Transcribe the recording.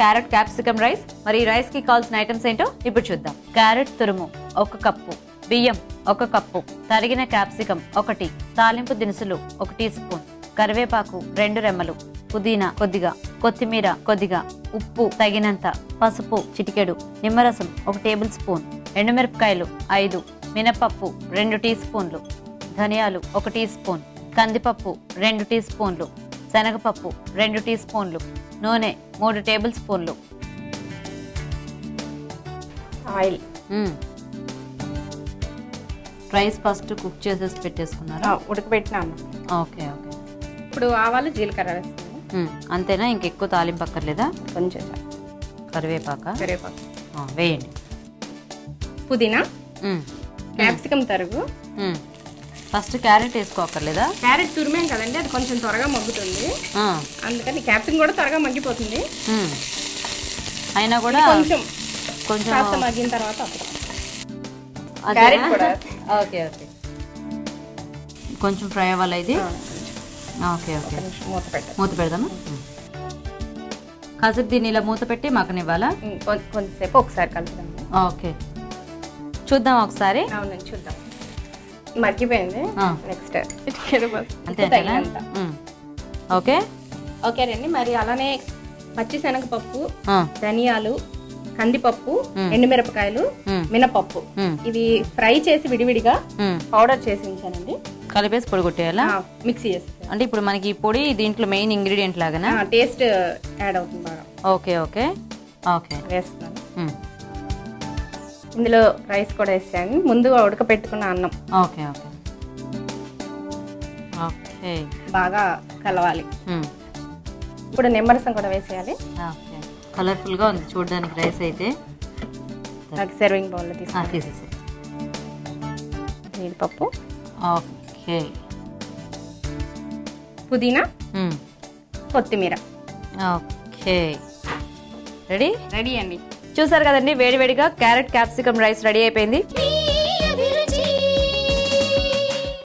Carrot capsicum rice. మరి ఈ rice కి కావాల్సిన ఐటమ్స్ ఏంటో ఇప్పుడు చూద్దాం. క్యారెట్ తురుము 1 కప్పు, బియ్యం 1 కప్పు, తరిగిన క్యాప్సికమ్ 1, తాలింపు దినుసులు 1 టీ స్పూన్, కరివేపాకు 2 రెమ్మలు, పుదీనా కొద్దిగా, కొత్తిమీర కొద్దిగా, ఉప్పు తగినంత, పసుపు చిటికెడు, నిమ్మరసం 1 టేబుల్ స్పూన్, ఎండుమిరపకాయలు 5, మినపప్పు 2 టీ స్పూన్లు, ధనియాలు 1 టీ స్పూన్, కందిపప్పు 2 టీ స్పూన్లు, శనగపప్పు 2 టీ స్పూన్లు, నూనె 3 టేబుల్ స్పూన్లు, ఆయిల్. రైస్ ఫస్ట్ కుక్ చేసేసి పెట్టేసుకున్నారా? ఉడకబెట్టినాను. Okay okay. ఇప్పుడు ఆవాలు జీలకర్ర వేస్తాను. అంతేనా? ఇంకెక్కువ తాలింపు అక్కర్లేదా? కొంచెం కరివేపాక వేయండి. పుదీనా, క్యాప్సికమ్ తరుగు. ఫస్ట్ క్యారెట్ వేసుకోకర్లేదా? క్యారెట్ తురిమేం కదండి, అది కొంచెం త్వరగా మగ్గుతుంది, అందుకని క్యాప్సికమ్ కూడా త్వరగా మగ్గిపోతుంది. అయినా కూడా కొంచెం కొంచెం మగ్గిన తర్వాత క్యారెట్ కూడా. ఓకే ఓకే, కొంచెం ఫ్రై అవ్వాలి ఇది. ఓకే ఓకే, మూత పెడదాము. కాసేపు దీన్ని ఇలా మూత పెట్టి మగ్గనివ్వాలా? కొంచెంసేపు ఒకసారి కలుపుదాం. ఓకే, చూద్దాం ఒకసారి. అవునండి, చూద్దాం. మగ్గిపోయింది. నెక్స్ట్ అంతేనా? ఓకే ఓకేనండి. మరి అలానే పచ్చిశనగపప్పు, ధనియాలు, కందిపప్పు, ఎండుమిరపకాయలు, మినపప్పు ఇవి ఫ్రై చేసి విడివిడిగా పౌడర్ చేసి ఉంచానండి. కలిపేసి పొడి కొట్టేయాలా? మిక్సీ చేసి. అంటే ఇప్పుడు మనకి ఈ పొడి దీంట్లో మెయిన్ ఇంగ్రీడియంట్ లాగానా? టేస్ట్ యాడ్ అవుతుంది బాగా. ఓకే ఓకే ఓకే, వేస్తున్నాను. ఇందులో రైస్ కూడా వేసాను, ముందు ఉడకపెట్టుకున్న అన్నం. ఓకే ఓకే ఓకే, బాగా కలవాలి. ఇప్పుడు నిమ్మరసం కూడా వేసేయాలి. ఓకే, కలర్ఫుల్ గా ఉంది చూడడానికి రైస్ అయితే. నాకు సర్వింగ్ బౌల్లో తీసేసి. జీడిపప్పు, ఓకే, పుదీనా, కొత్తిమీర. ఓకే, రెడీ రెడీ అండి. చూసారు కదండి, వేడివేడిగా క్యారెట్ క్యాప్సికమ్ రైస్ రెడీ అయిపోయింది.